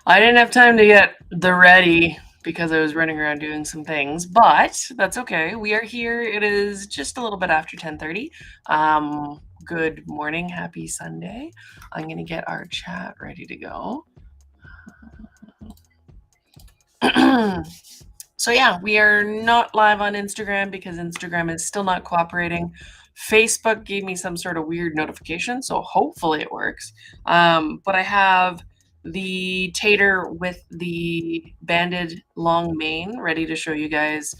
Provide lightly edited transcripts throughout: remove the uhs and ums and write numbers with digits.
I didn't have time to get the ready because I was running around doing some things, but that's okay. We are here. It is just a little bit after 10:30. Good morning. Happy Sunday. I'm going to get our chat ready to go. So yeah, we are not live on Instagram because Instagram is still not cooperating. Facebook gave me some sort of weird notification, so hopefully it works. But I have the Tater with the banded long mane ready to show you guys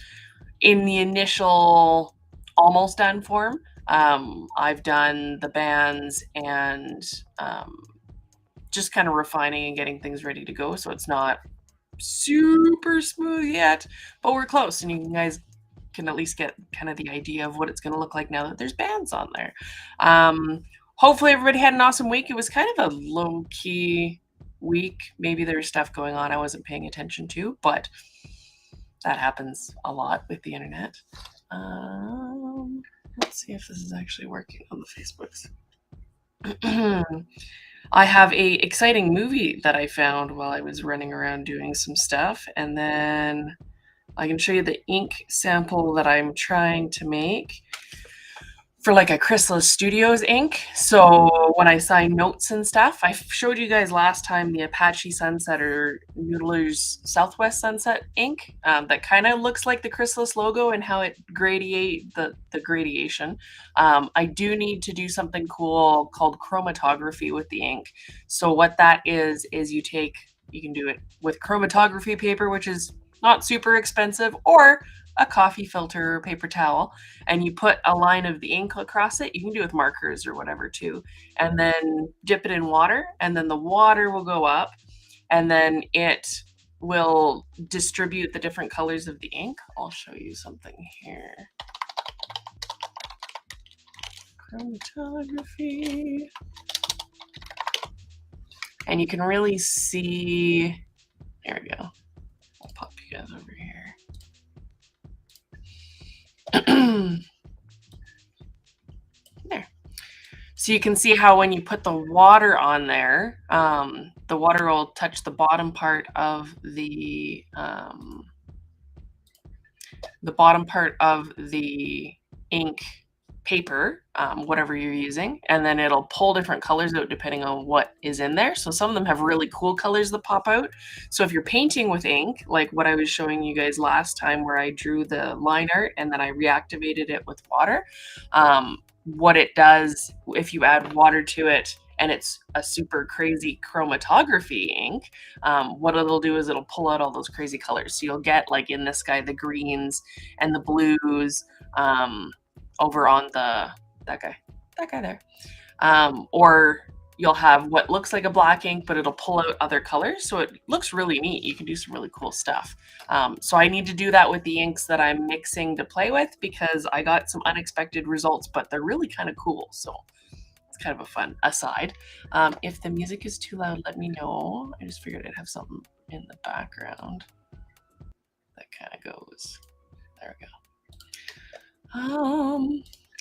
in the initial almost done form. I've done the bands and just kind of refining and getting things ready to go, so it's not super smooth yet, but we're close, and you guys can at least get kind of the idea of what it's going to look like now that there's bands on there. Hopefully everybody had an awesome week. It was kind of a low-key week. Maybe there's stuff going on I wasn't paying attention to, but that happens a lot with the internet. Let's see if this is actually working on the Facebooks. I have a exciting movie that I found while I was running around doing some stuff, and then I can show you the ink sample that I'm trying to make for like a Khrysalis Studios ink. So when I sign notes and stuff, I showed you guys last time the Apache Sunset or Noodler's Southwest Sunset ink that kind of looks like the Khrysalis logo and how it the gradation. I do need to do something cool called chromatography with the ink. So what that is you can do it with chromatography paper, which is not super expensive, or a coffee filter or paper towel, and you put a line of the ink across it. You can do it with markers or whatever too, and then dip it in water, and then the water will go up, and then it will distribute the different colors of the ink. I'll show you something here. Chromatography. And you can really see, there we go. I'll pop you guys over here. There. So you can see how when you put the water on there, the water will touch the bottom part of the ink paper, whatever you're using, and then it'll pull different colors out depending on what is in there. So some of them have really cool colors that pop out. So if you're painting with ink, like what I was showing you guys last time where I drew the line art and then I reactivated it with water, what it does if you add water to it and it's a super crazy chromatography ink, what it'll do is it'll pull out all those crazy colors. So you'll get, like in this guy, the greens and the blues, over on that guy there. Or you'll have what looks like a black ink, but it'll pull out other colors. So it looks really neat. You can do some really cool stuff. So I need to do that with the inks that I'm mixing to play with because I got some unexpected results, but they're really kind of cool. So it's kind of a fun aside. If the music is too loud, let me know. I just figured I'd have something in the background that kind of goes. There we go.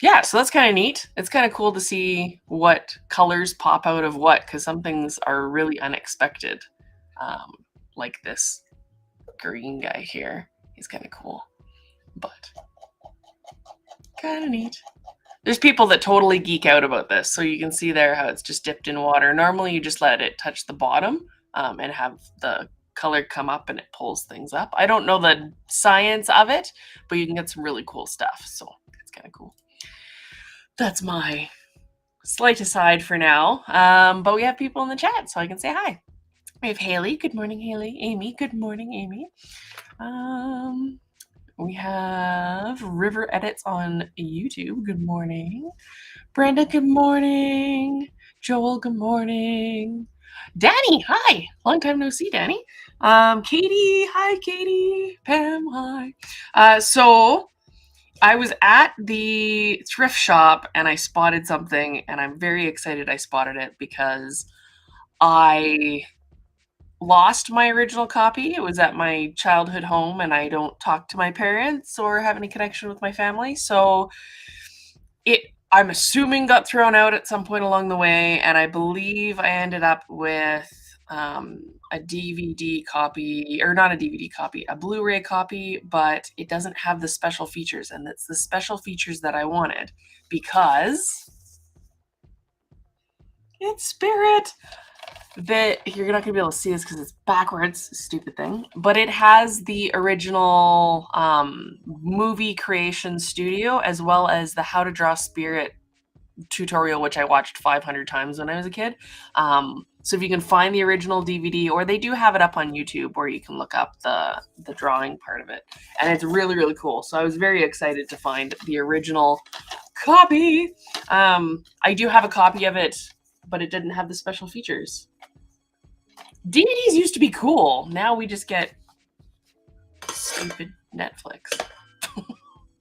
Yeah, so that's kind of neat. It's kind of cool to see what colors pop out of what, because some things are really unexpected. Like this green guy here. He's kind of cool, but kind of neat. There's people that totally geek out about this. So you can see there how it's just dipped in water. Normally you just let it touch the bottom and have the color come up and it pulls things up. I don't know the science of it, but you can get some really cool stuff. So it's kind of cool. That's my slight aside for now. But we have people in the chat, so I can say hi. We have Haley. Good morning, Haley. Amy. Good morning, Amy. We have River Edits on YouTube. Good morning. Brenda, good morning. Joel, good morning. Danny, hi. Long time no see, Danny. Katie, hi, Katie. Pam, hi. So I was at the thrift shop and I spotted something, and I'm very excited I spotted it because I lost my original copy. It was at my childhood home, and I don't talk to my parents or have any connection with my family. So I'm assuming got thrown out at some point along the way, and I believe I ended up with a DVD copy, or not a DVD copy, a Blu-ray copy, but it doesn't have the special features, and it's the special features that I wanted because it's Spirit. That you're not gonna be able to see this because it's backwards, stupid thing. But it has the original movie creation studio as well as the How to Draw Spirit tutorial, which I watched 500 times when I was a kid. So if you can find the original DVD, or they do have it up on YouTube where you can look up the drawing part of it, and it's really, really cool. So I was very excited to find the original copy. I do have a copy of it, but it didn't have the special features. DVDs used to be cool. Now we just get stupid Netflix.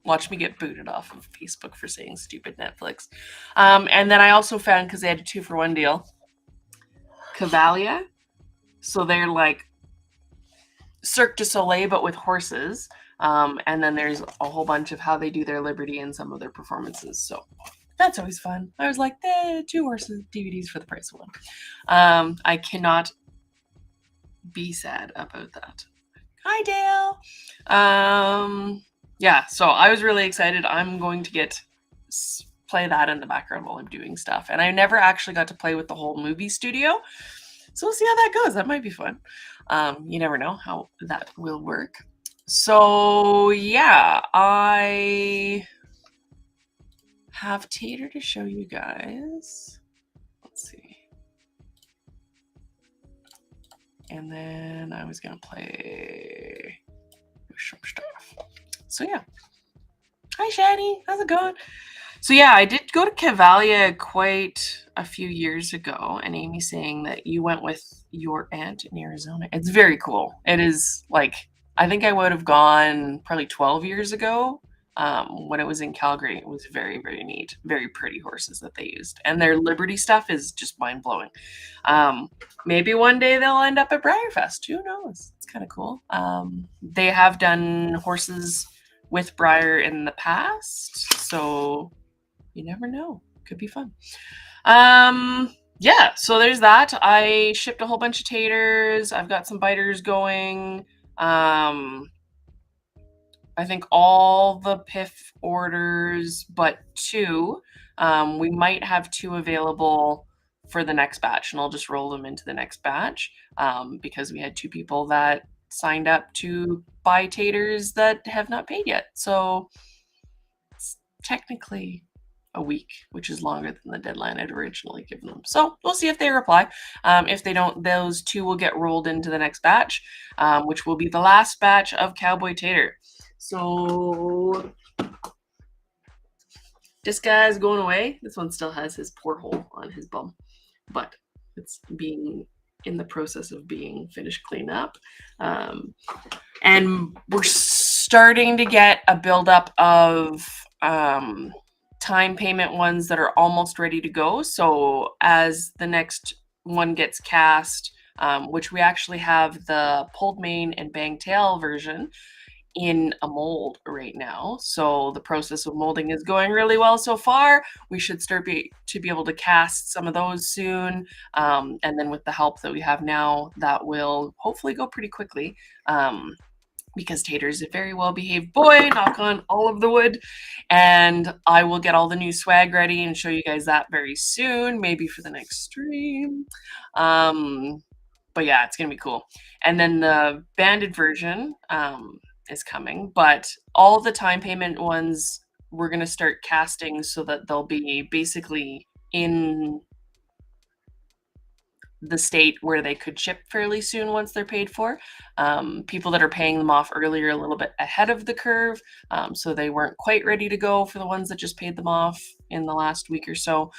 Watch me get booted off of Facebook for saying stupid Netflix. And then I also found, because they had a 2-for-1 deal, Cavalia. So they're like Cirque du Soleil, but with horses. And then there's a whole bunch of how they do their Liberty in some of their performances. So that's always fun. I was like, 2 horses DVDs for the price of 1. I cannot be sad about that. Hi, Dale. Yeah, so I was really excited. I'm going to play that in the background while I'm doing stuff. And I never actually got to play with the whole movie studio. So we'll see how that goes. That might be fun. You never know how that will work. So yeah, I have Tater to show you guys. Let's see. And then I was going to play some stuff. So yeah. Hi, Shani. How's it going? So yeah, I did go to Cavalia quite a few years ago, and Amy's saying that you went with your aunt in Arizona. It's very cool. It is like, I think I would have gone probably 12 years ago when it was in Calgary. It was very, very neat. Very pretty horses that they used. And their Liberty stuff is just mind-blowing. Maybe one day they'll end up at Briarfest. Who knows? It's kind of cool. They have done horses with Briar in the past, so you never know. Could be fun. Yeah, so there's that. I shipped a whole bunch of taters. I've got some biters going. I think all the PIF orders but 2. We might have 2 available for the next batch, and I'll just roll them into the next batch because we had 2 people that signed up to buy taters that have not paid yet. So it's technically a week, which is longer than the deadline I'd originally given them. So we'll see if they reply. If they don't, those 2 will get rolled into the next batch, which will be the last batch of Cowboy Tater. So this guy's going away. This one still has his porthole on his bum, but it's being in the process of being finished clean up. And we're starting to get a buildup of time payment ones that are almost ready to go. So as the next one gets cast, which we actually have the pulled mane and bang tail version in a mold right now. So the process of molding is going really well so far. We should start to be able to cast some of those soon. And then with the help that we have now, that will hopefully go pretty quickly. Because Tater's a very well-behaved boy, knock on all of the wood, and I will get all the new swag ready and show you guys that very soon, maybe for the next stream. But yeah, it's gonna be cool. And then the banded version is coming, but all the time payment ones we're gonna start casting so that they'll be basically in the state where they could ship fairly soon once they're paid for. People that are paying them off earlier, a little bit ahead of the curve, so they weren't quite ready to go for the ones that just paid them off in the last week or so.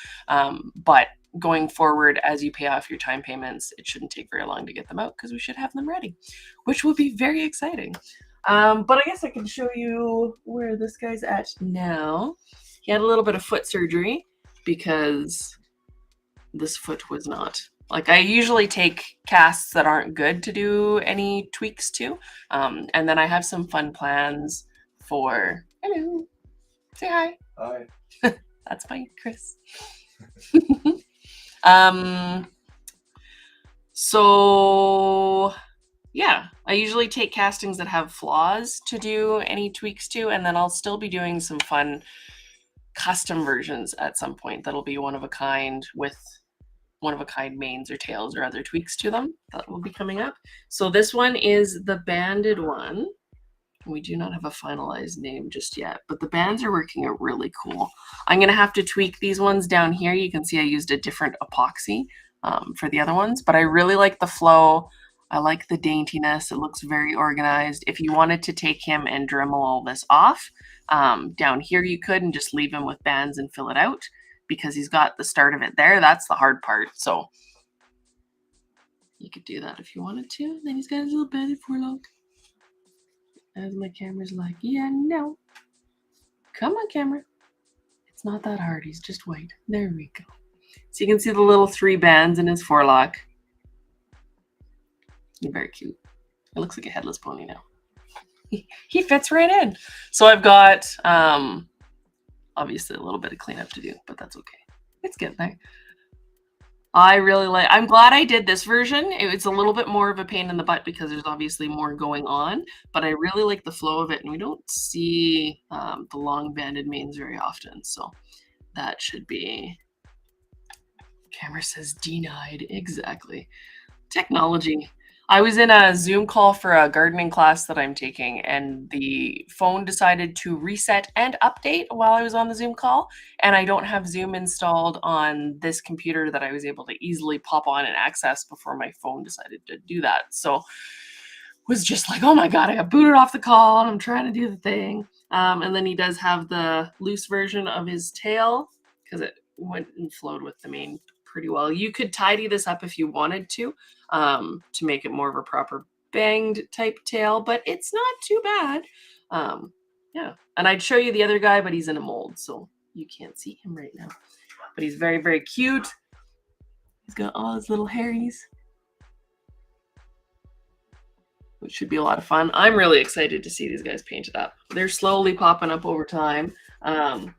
But going forward, as you pay off your time payments, it shouldn't take very long to get them out because we should have them ready, which will be very exciting. But I guess I can show you where this guy's at now. He had a little bit of foot surgery because this foot was not. Like, I usually take casts that aren't good to do any tweaks to. And then I have some fun plans for... Hello. Say hi. Hi. That's fine, Chris. So yeah, I usually take castings that have flaws to do any tweaks to, and then I'll still be doing some fun custom versions at some point that'll be one of a kind with one of a kind manes or tails or other tweaks to them that will be coming up. So this one is the banded one. We do not have a finalized name just yet, but the bands are working out really cool. I'm going to have to tweak these ones down here. You can see I used a different epoxy for the other ones, but I really like the flow. I like the daintiness. It looks very organized. If you wanted to take him and Dremel all this off, down here you could and just leave him with bands and fill it out because he's got the start of it there. That's the hard part. So you could do that if you wanted to. Then he's got his little banded forelock. As my camera's like, yeah, no. Come on, camera. It's not that hard. He's just white. There we go. So you can see the little 3 bands in his forelock. He's very cute. It looks like a headless pony now. He fits right in. So I've got, obviously, a little bit of cleanup to do, but that's okay. It's getting there. I'm glad I did this version. It's a little bit more of a pain in the butt because there's obviously more going on, but I really like the flow of it, and we don't see the long banded manes very often, so that should be... Camera says denied. Exactly. Technology. I was in a Zoom call for a gardening class that I'm taking, and the phone decided to reset and update while I was on the Zoom call, and I don't have Zoom installed on this computer that I was able to easily pop on and access before my phone decided to do that. So was just like, oh my god, I got booted off the call and I'm trying to do the thing. And then he does have the loose version of his tail because it went and flowed with the mane pretty well. You could tidy this up if you wanted to make it more of a proper banged type tail, but it's not too bad. Yeah, and I'd show you the other guy, but he's in a mold, so you can't see him right now. But he's very, very cute. He's got all his little hairies, which should be a lot of fun. I'm really excited to see these guys painted up. They're slowly popping up over time. And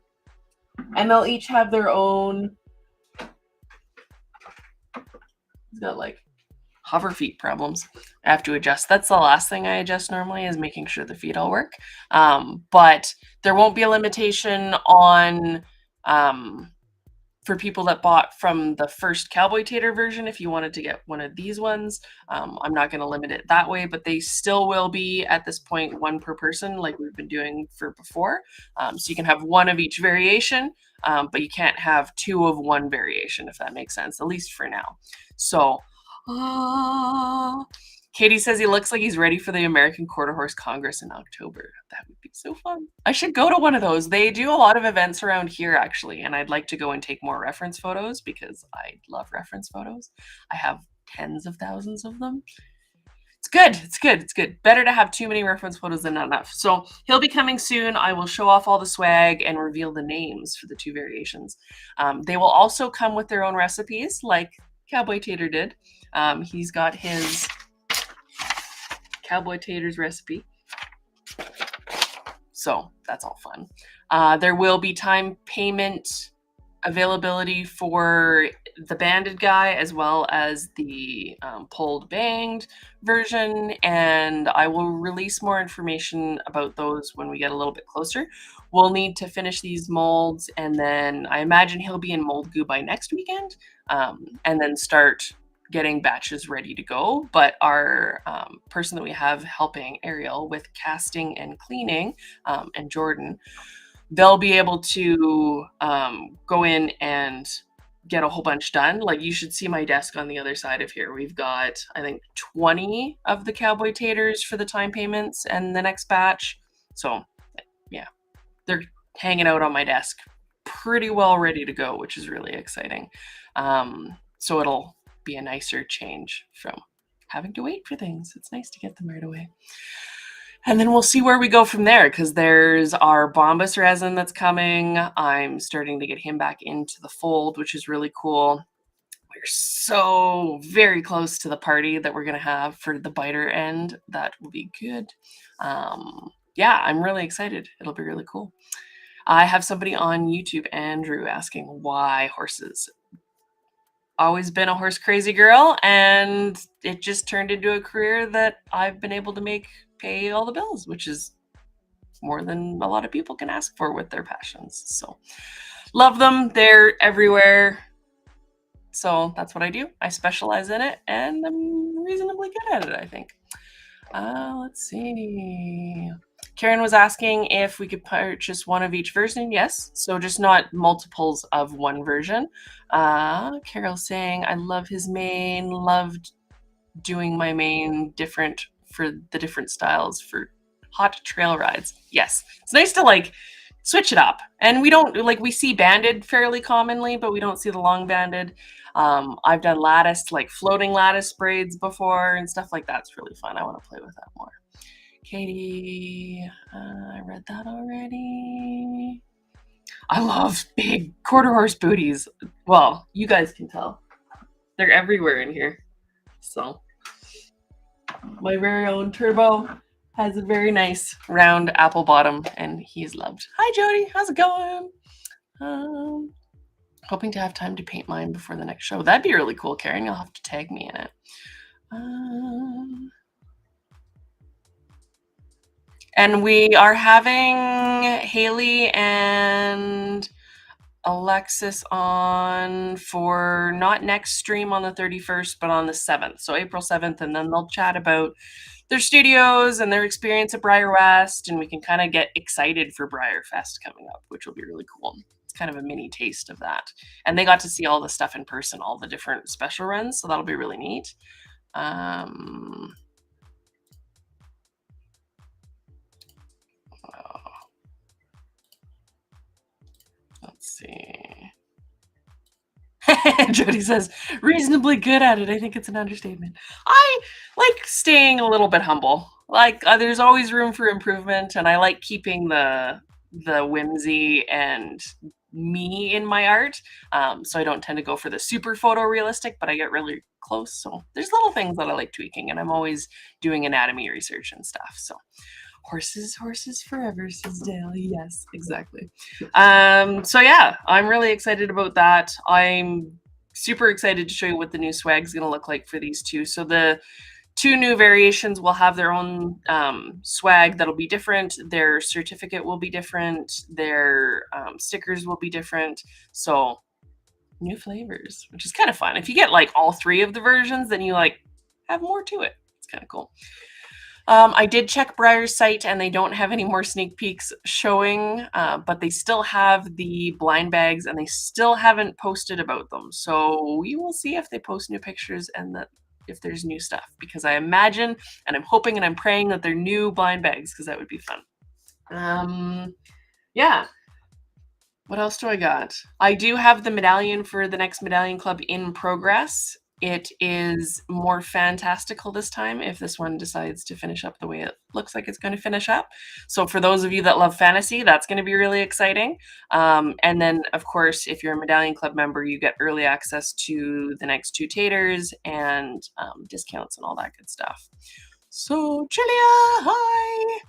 they'll each have their own... He's got like hover feet problems I have to adjust. That's the last thing I adjust normally, is making sure the feet all work. But there won't be a limitation on for people that bought from the first Cowboy Tater version. If you wanted to get one of these ones, I'm not going to limit it that way, but they still will be at this point 1 per person like we've been doing for before. So you can have 1 of each variation, but you can't have 2 of 1 variation, if that makes sense, at least for now. So Katie says he looks like he's ready for the American Quarter Horse Congress in October. That would be so fun. I should go to one of those. They do a lot of events around here, actually, and I'd like to go and take more reference photos because I love reference photos. I have tens of thousands of them. It's good. It's good. It's good. Better to have too many reference photos than not enough. So he'll be coming soon. I will show off all the swag and reveal the names for the 2 variations. They will also come with their own recipes, like Cowboy Tater did. He's got his Cowboy Tater's recipe. So that's all fun. There will be time payment availability for the banded guy as well as the pulled banged version, and I will release more information about those when we get a little bit closer. We'll need to finish these molds, and then I imagine he'll be in mold goo by next weekend, and then start getting batches ready to go. But our person that we have helping Ariel with casting and cleaning, and Jordan, they'll be able to go in and get a whole bunch done. Like, you should see my desk on the other side of here. We've got, I think, 20 of the Cowboy Taters for the time payments and the next batch. So yeah, they're hanging out on my desk pretty well ready to go, which is really exciting. So it'll be a nicer change from having to wait for things. It's nice to get them right away. And then we'll see where we go from there, because there's our Bombus resin that's coming. I'm starting to get him back into the fold, which is really cool. We're so very close to the party that we're going to have for the biter end. That will be good. Yeah, I'm really excited. It'll be really cool. I have somebody on YouTube, Andrew, asking why horses. always been a horse crazy girl, and it just turned into a career that I've been able to pay all the bills, which is more than a lot of people can ask for with their passions. So love them. They're everywhere. So that's what I do. I specialize in it, and I'm reasonably good at it, I think. Let's see. Karen was asking if we could purchase one of each version. Yes, so just not multiples of one version. Carol's saying, I love his mane, loved doing my mane different for the different styles for hot trail rides. Yes, it's nice to like switch it up. And we don't like, we see banded fairly commonly, but we don't see the long banded. I've done lattice, like floating lattice braids before and stuff like that. It's really fun. I want to play with that more. Katie, I read that already. I love big quarter horse booties. Well, you guys can tell. They're everywhere in here. So my very own Turbo has a very nice round apple bottom, and he's loved. Hi, Jody. How's it going? Hoping to have time to paint mine before the next show. That'd be really cool, Karen. You'll have to tag me in it. And we are having Haley and Alexis on for not next stream on the 31st, but on the 7th. So April 7th, and then they'll chat about their studios and their experience at Briar West, and we can kind of get excited for Briar Fest coming up, which will be really cool. It's kind of a mini taste of that. And they got to see all the stuff in person, all the different special runs, so that'll be really neat. Let's see. Jody says, reasonably good at it. I think it's an understatement. I like staying a little bit humble. Like there's always room for improvement, and I like keeping the whimsy and me in my art. So I don't tend to go for the super photorealistic, but I get really close. So there's little things that I like tweaking, and I'm always doing anatomy research and stuff. So horses forever, says Dale. Yes, exactly. So yeah, I'm really excited about that. I'm super excited to show you what the new swag's going to look like for these two. So the two new variations will have their own swag that'll be different. Their certificate will be different. Their stickers will be different. So new flavors, which is kind of fun. If you get like all three of the versions, then you like have more to it. It's kind of cool. I did check Briar's site, and they don't have any more sneak peeks showing, but they still have the blind bags, and they still haven't posted about them. So we will see if they post new pictures and that if there's new stuff, because I imagine, and I'm hoping and I'm praying that they're new blind bags, because that would be fun. Yeah. What else do I got? I do have the medallion for the next Medallion Club in progress. It is more fantastical this time if this one decides to finish up the way it looks like it's going to finish up. So for those of you that love fantasy, that's going to be really exciting. And then, of course, if you're a Medallion Club member, you get early access to the next two Taters and discounts and all that good stuff. So, Julia, hi!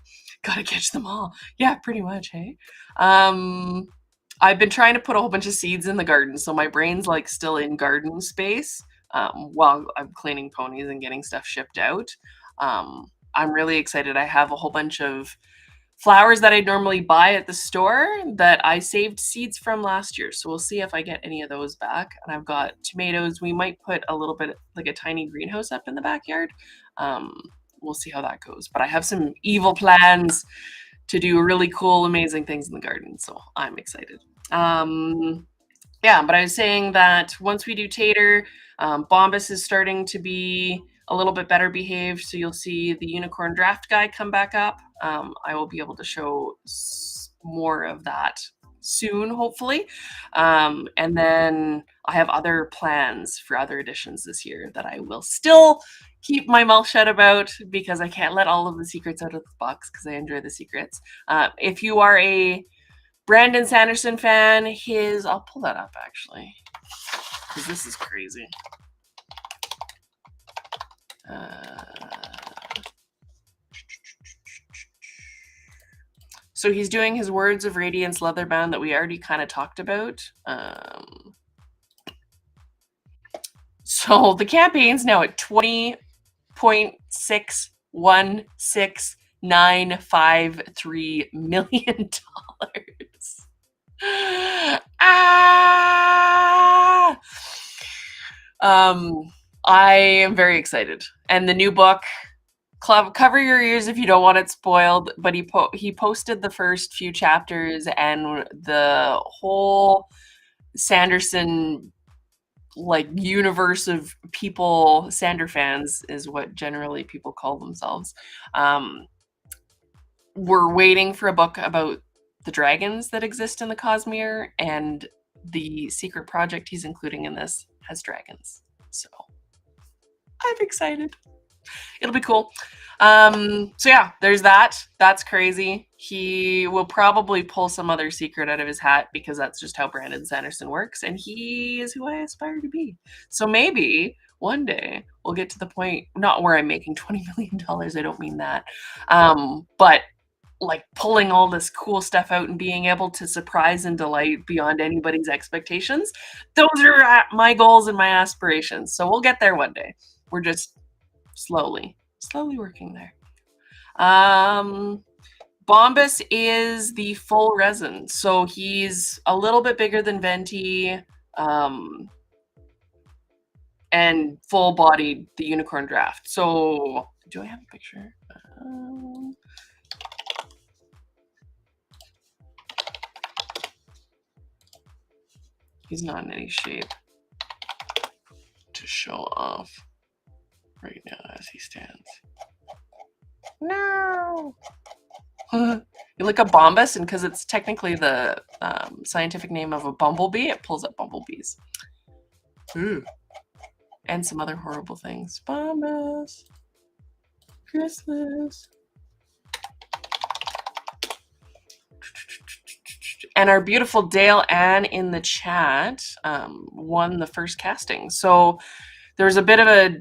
Gotta catch them all. Yeah, pretty much, hey? I've been trying to put a whole bunch of seeds in the garden, so my brain's like still in garden space while I'm cleaning ponies and getting stuff shipped out. I'm really excited. I have a whole bunch of flowers that I normally buy at the store that I saved seeds from last year. So we'll see if I get any of those back. And I've got tomatoes. We might put a little bit like a tiny greenhouse up in the backyard. We'll see how that goes. But I have some evil plans to do really cool, amazing things in the garden. So I'm excited. Yeah, but I was saying that once we do Tater, Bombus is starting to be a little bit better behaved. So you'll see the unicorn draft guy come back up. I will be able to show more of that soon, hopefully. And then I have other plans for other editions this year that I will still keep my mouth shut about, because I can't let all of the secrets out of the box, because I enjoy the secrets. If you are a Brandon Sanderson fan, I'll pull that up actually, because this is crazy. So he's doing his Words of Radiance leather band that we already kind of talked about. So the campaign's now at $20.616,953 million. Ah! I am very excited. And the new book, cover your ears if you don't want it spoiled, but he posted the first few chapters, and the whole Sanderson universe of people, Sander fans is what generally people call themselves, we're waiting for a book about the dragons that exist in the Cosmere, and the secret project he's including in this has dragons. So I'm excited. It'll be cool. So yeah, there's that. That's crazy. He will probably pull some other secret out of his hat because that's just how Brandon Sanderson works, and he is who I aspire to be. So maybe one day we'll get to the point, not where I'm making $20 million. I don't mean that. But like pulling all this cool stuff out and being able to surprise and delight beyond anybody's expectations. Those are my goals and my aspirations. So we'll get there one day. We're just slowly working there. Bombus is the full resin. So he's a little bit bigger than Venti, and full bodied the unicorn draft. So do I have a picture? He's not in any shape to show off right now as he stands. No! You look up Bombus, and because it's technically the scientific name of a bumblebee, it pulls up bumblebees. Ooh. And some other horrible things. Bombus. Chrysalis. And our beautiful Dale Ann in the chat won the first casting. So there was a bit of a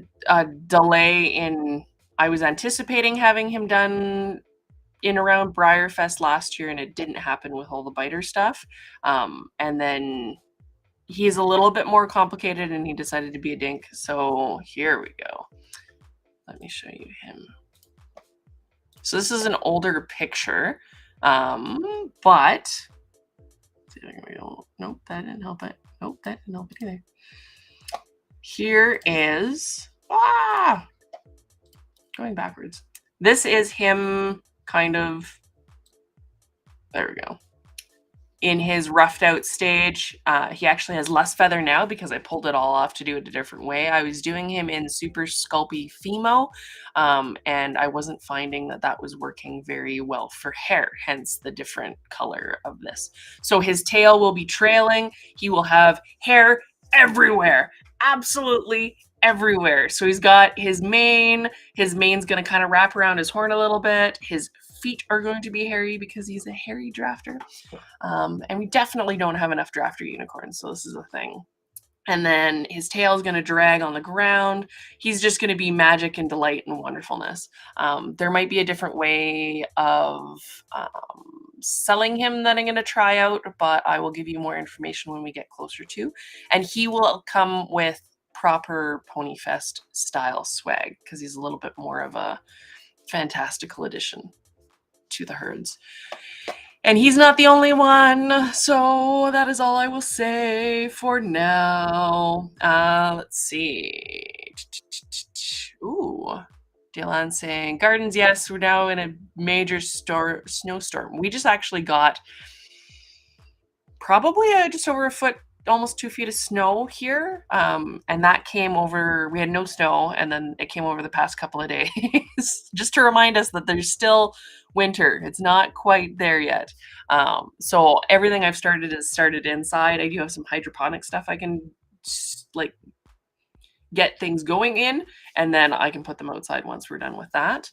delay in, I was anticipating having him done in around Briarfest last year, and it didn't happen with all the biter stuff. And then he's a little bit more complicated, and he decided to be a dink. So here we go. Let me show you him. So this is an older picture, but nope, that didn't help it. Nope, that didn't help it either. Here is going backwards. This is him kind of, there we go, in his roughed out stage. He actually has less feather now because I pulled it all off to do it a different way. I was doing him in super sculpy Fimo, and I wasn't finding that was working very well for hair, hence the different color of this. So his tail will be trailing. He will have hair everywhere, absolutely everywhere. So he's got his mane. His mane's going to kind of wrap around his horn a little bit. His feet are going to be hairy because he's a hairy drafter. And we definitely don't have enough drafter unicorns, so this is a thing. And then his tail is going to drag on the ground. He's just going to be magic and delight and wonderfulness. There might be a different way of selling him that I'm going to try out, but I will give you more information when we get closer to. And he will come with proper Ponyfest style swag because he's a little bit more of a fantastical addition to the herds. And he's not the only one, so that is all I will say for now. Let's see. Ooh, Dylan saying, gardens, yes, we're now in a major snowstorm. We just actually got probably just over a foot, almost 2 feet of snow here. And that came over, we had no snow, and then it came over the past couple of days just to remind us that there's still winter. It's not quite there yet. So everything I've started is started inside. I do have some hydroponic stuff I can like get things going in, and then I can put them outside once we're done with that.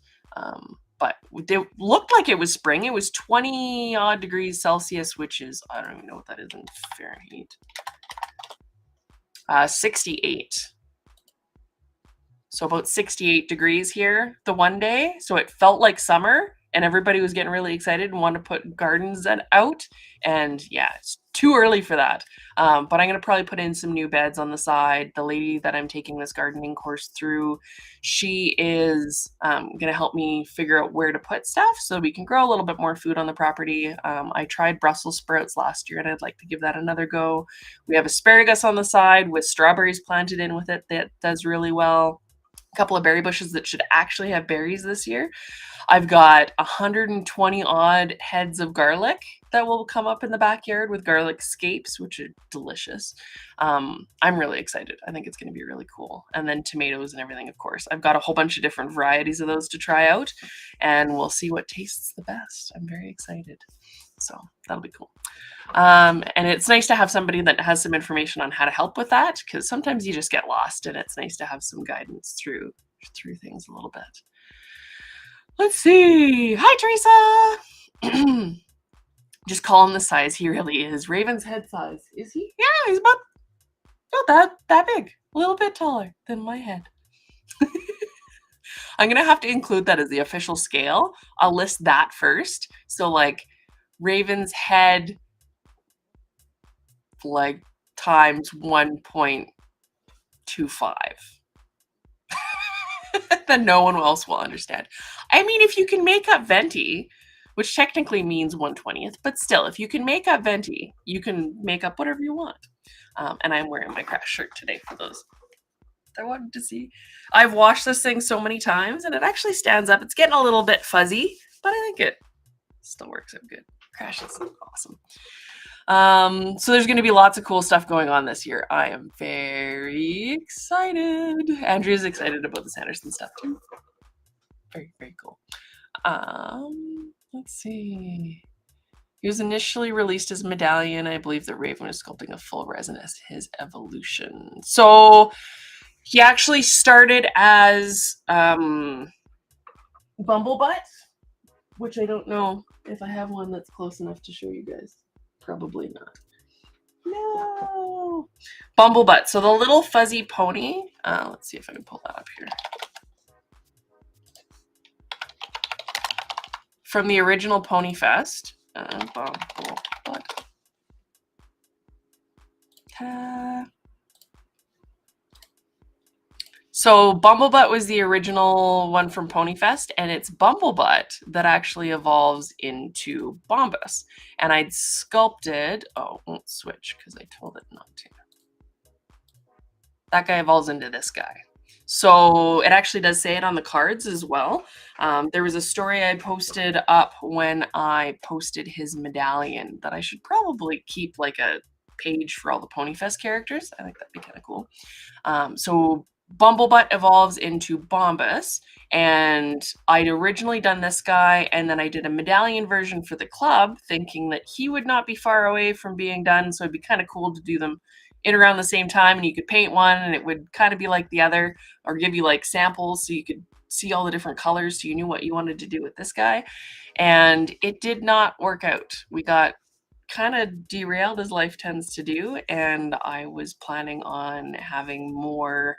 But it looked like it was spring. It was 20 odd degrees Celsius, which is, I don't even know what that is in Fahrenheit. 68. So about 68 degrees here the one day. So it felt like summer, and everybody was getting really excited and wanted to put gardens out. And yeah, it's too early for that. But I'm going to probably put in some new beds on the side. The lady that I'm taking this gardening course through, she is going to help me figure out where to put stuff so we can grow a little bit more food on the property. I tried Brussels sprouts last year and I'd like to give that another go. We have asparagus on the side with strawberries planted in with it that does really well. A couple of berry bushes that should actually have berries this year. I've got 120 odd heads of garlic that will come up in the backyard with garlic scapes, which are delicious. I'm really excited. I think it's going to be really cool. And then tomatoes and everything, of course. I've got a whole bunch of different varieties of those to try out, and we'll see what tastes the best. I'm very excited. So that'll be cool. And it's nice to have somebody that has some information on how to help with that, because sometimes you just get lost, and it's nice to have some guidance through things a little bit. Let's see. Hi, Teresa. Just call him the size he really is. Raven's head size. Is he? Yeah, he's about that big. A little bit taller than my head. I'm going to have to include that as the official scale. I'll list that first. So like Raven's head like times 1.25. Then no one else will understand. I mean, if you can make up venti, which technically means 1/20th, but still, if you can make up venti, you can make up whatever you want. And I'm wearing my crash shirt today for those I wanted to see. I've washed this thing so many times, and it actually stands up. It's getting a little bit fuzzy, but I think it still works out good. Crash is awesome. So there's going to be lots of cool stuff going on this year. I am very excited. Andrea's excited about the Sanderson stuff too. Very, very cool. Let's see. He was initially released as Medallion. I believe that Raven was sculpting a full resin as his evolution. So he actually started as Bumblebutt, which I don't know if I have one that's close enough to show you guys. Probably not. No. Bumblebutt. So the little fuzzy pony. Let's see if I can pull that up here. From the original Pony Fest. Bumblebutt. So Bumblebutt was the original one from Ponyfest, and it's Bumblebutt that actually evolves into Bombus. And I'd sculpted, it won't switch because I told it not to. That guy evolves into this guy. So it actually does say it on the cards as well. There was a story I posted up when I posted his medallion that I should probably keep like a page for all the Ponyfest characters. I think that'd be kind of cool. So Bumblebutt evolves into Bombus, and I'd originally done this guy, and then I did a medallion version for the club, thinking that he would not be far away from being done, so it'd be kind of cool to do them in around the same time, and you could paint one, and it would kind of be like the other, or give you like samples so you could see all the different colors, so you knew what you wanted to do with this guy. And it did not work out. We got kind of derailed, as life tends to do, and I was planning on having more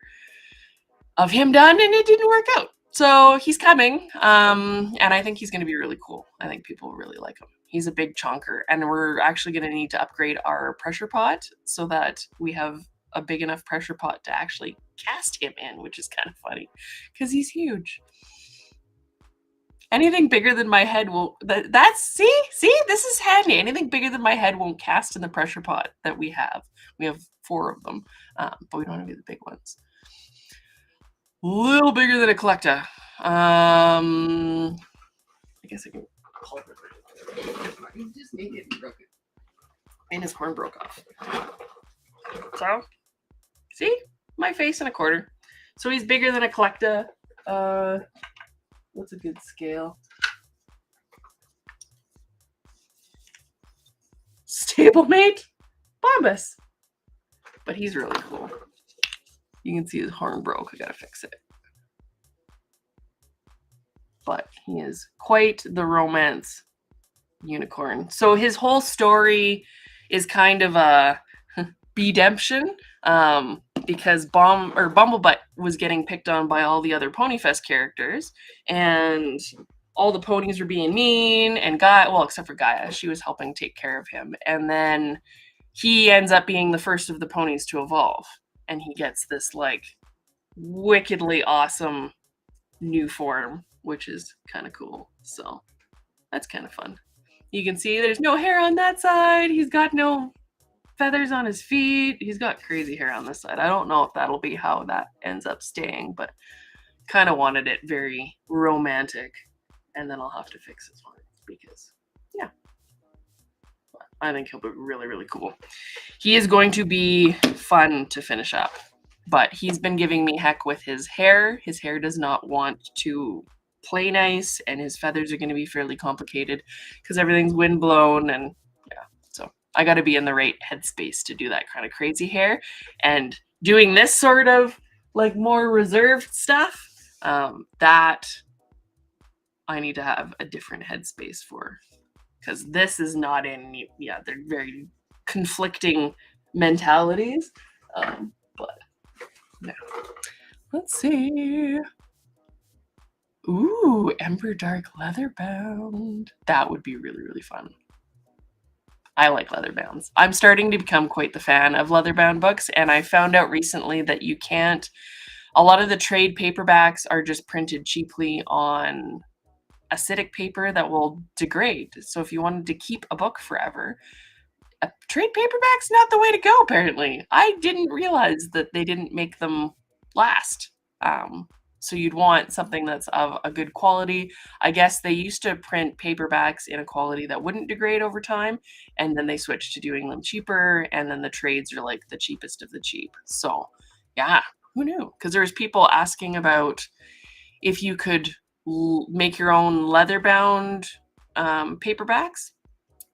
of him done, and it didn't work out. So he's coming, and I think he's going to be really cool. I think people will really like him. He's a big chonker, and we're actually going to need to upgrade our pressure pot so that we have a big enough pressure pot to actually cast him in, which is kind of funny because he's huge. Anything bigger than my head will, see, this is handy. Anything bigger than my head won't cast in the pressure pot that we have. We have 4 of them, but we don't have any of the big ones. Little bigger than a collector. I guess I can pull it. You just make it and broke it. And his horn broke off. So, see? My face and a quarter. So he's bigger than a collector. What's a good scale? Stablemate? Bombus. But he's really cool. You can see his horn broke. I gotta fix it. But he is quite the romance unicorn. So his whole story is kind of a bedemption, because Bumblebutt was getting picked on by all the other Ponyfest characters, and all the ponies were being mean, and Gaia, well, except for Gaia, she was helping take care of him. And then he ends up being the first of the ponies to evolve. And he gets this like wickedly awesome new form, which is kind of cool. So that's kind of fun. You can see there's no hair on that side. He's got no feathers on his feet. He's got crazy hair on this side. I don't know if that'll be how that ends up staying, but kind of wanted it very romantic. And then I'll have to fix his horns because, yeah, I think he'll be really, really cool. He is going to be fun to finish up, but he's been giving me heck with his hair. His hair does not want to play nice, and his feathers are going to be fairly complicated because everything's wind blown. And yeah, so I got to be in the right headspace to do that kind of crazy hair. And doing this sort of like more reserved stuff, that I need to have a different headspace for, because this is not in, yeah, they're very conflicting mentalities. But yeah. Let's see. Ooh, Ember Dark leather bound. That would be really, really fun. I like leather bounds. I'm starting to become quite the fan of leather bound books, and I found out recently that you can't, a lot of the trade paperbacks are just printed cheaply on acidic paper that will degrade. So if you wanted to keep a book forever, a trade paperback's not the way to go, apparently. I didn't realize that they didn't make them last. So you'd want something that's of a good quality. I guess they used to print paperbacks in a quality that wouldn't degrade over time, and then they switched to doing them cheaper, and then the trades are like the cheapest of the cheap. So yeah, who knew? Because there was people asking about if you could make your own leather bound paperbacks.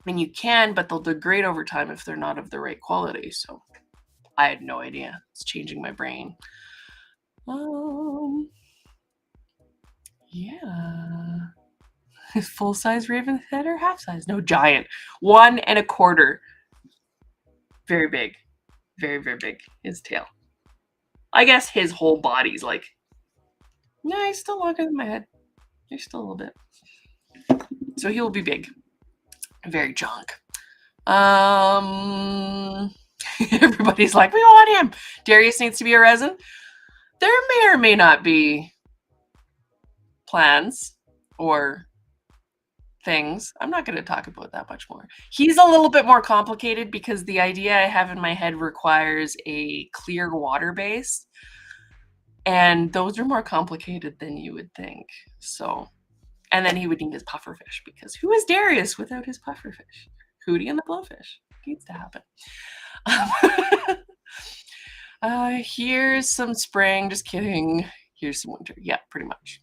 And you can, but they'll degrade over time if they're not of the right quality. So I had no idea. It's changing my brain. Yeah. Full size raven's head or half size? No, giant. 1 1/4. Very big. Very, very big. His tail. I guess his whole body's like, no, he's still longer than my head. There's still a little bit. So he will be big. Very junk. Everybody's like, we want him. Darius needs to be a resin. There may or may not be plans or things. I'm not going to talk about that much more. He's a little bit more complicated because the idea I have in my head requires a clear water base, and those are more complicated than you would think. So, and then he would need his pufferfish, because who is Darius without his pufferfish? Hootie and the Blowfish. Needs to happen. Here's some spring. Just kidding. Here's some winter. Yeah, pretty much.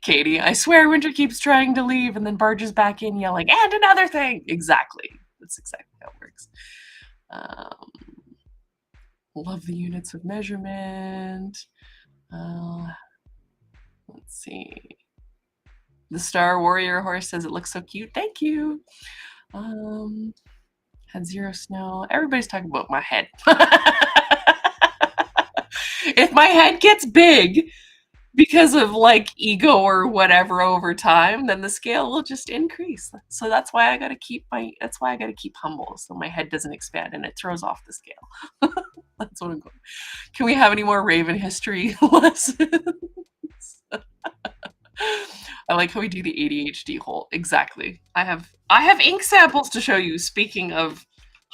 Katie, I swear winter keeps trying to leave and then barges back in yelling, and another thing. Exactly. That's exactly how it works. Love the units of measurement. Let's see. The Star Warrior horse says it looks so cute. Thank you. Had 0 snow. Everybody's talking about my head. If my head gets big because of like ego or whatever over time, then the scale will just increase. So that's why I got to keep humble, so my head doesn't expand and it throws off the scale. That's what I'm going. Can we have any more Raven history lessons? I like how we do the ADHD hole. Exactly. I have ink samples to show you. Speaking of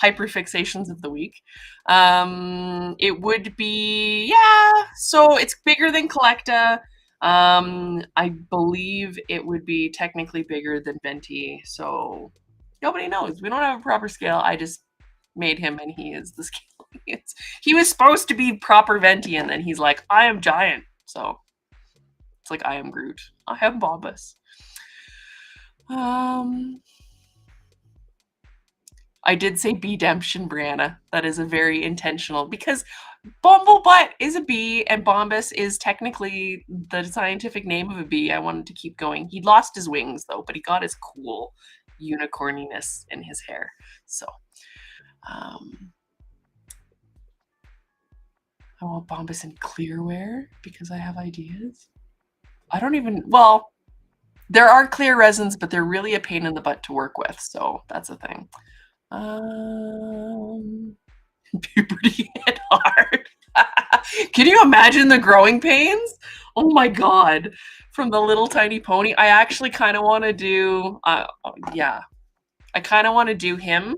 hyperfixations of the week, it would be, yeah. So it's bigger than Collecta. I believe it would be technically bigger than Venti. So nobody knows. We don't have a proper scale. I just made him, and he is the scale. He was supposed to be proper Venti, and then he's like, I am giant. So it's like, I am Groot. I am Bombus. I did say Bedemption, Brianna. That is a very intentional, because Bumblebutt is a bee and Bombus is technically the scientific name of a bee. I wanted to keep going. He lost his wings though, but he got his cool unicorniness in his hair. So I want Bombus in clearwear because I have ideas. I don't even, well, there are clear resins, but they're really a pain in the butt to work with, so that's a thing. Puberty hit hard. Can you imagine the growing pains? Oh my god. From the little tiny pony. I actually kind of want to do, yeah, I kind of want to do him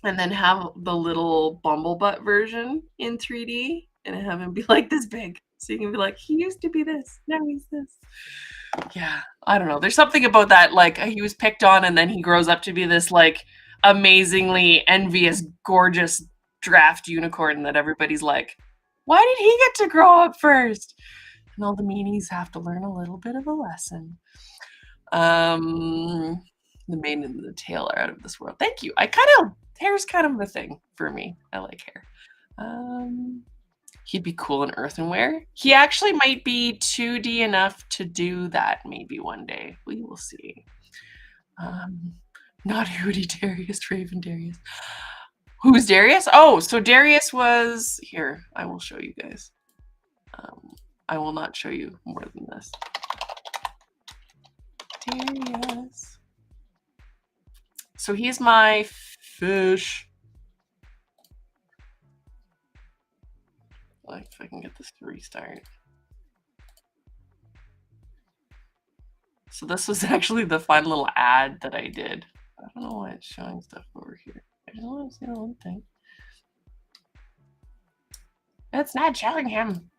and then have the little Bumblebutt version in 3D and have him be like this big. So you can be like, he used to be this, now he's this. Yeah, I don't know. There's something about that, like he was picked on and then he grows up to be this like amazingly envious, gorgeous draft unicorn that everybody's like, why did he get to grow up first? And all the meanies have to learn a little bit of a lesson. The mane and the tail are out of this world. Thank you. Hair's kind of a thing for me. I like hair. He'd be cool in earthenware. He actually might be 2D enough to do that maybe one day. We will see. Not Hootie Darius, Raven Darius. Who's Darius? Oh, so Darius was here. I will show you guys. I will not show you more than this. Darius. So he's my fish. Like if I can get this to restart. So this was actually the fun little ad that I did. I don't know why it's showing stuff over here. I just want to see one thing. It's not showing him.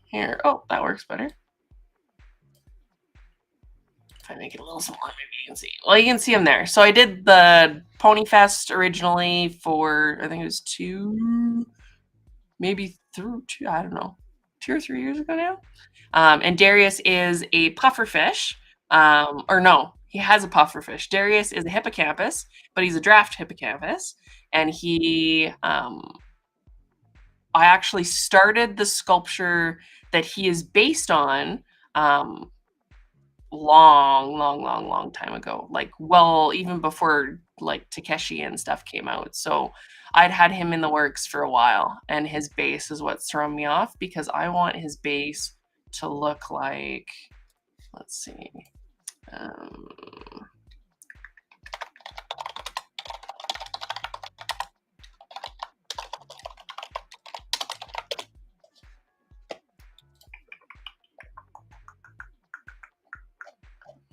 Here. Oh, that works better. If I make it a little smaller, maybe you can see. Well, you can see him there. So I did the Pony Fest originally for, I think it was 2, maybe through 2, I don't know, 2 or 3 years ago now. And Darius is a pufferfish. Or no, he has a pufferfish. Darius is a hippocampus, but he's a draft hippocampus. And I actually started the sculpture that he is based on long time ago. Like, well, even before like Takeshi and stuff came out. So I'd had him in the works for a while, and his base is what's thrown me off because I want his base to look like, let's see.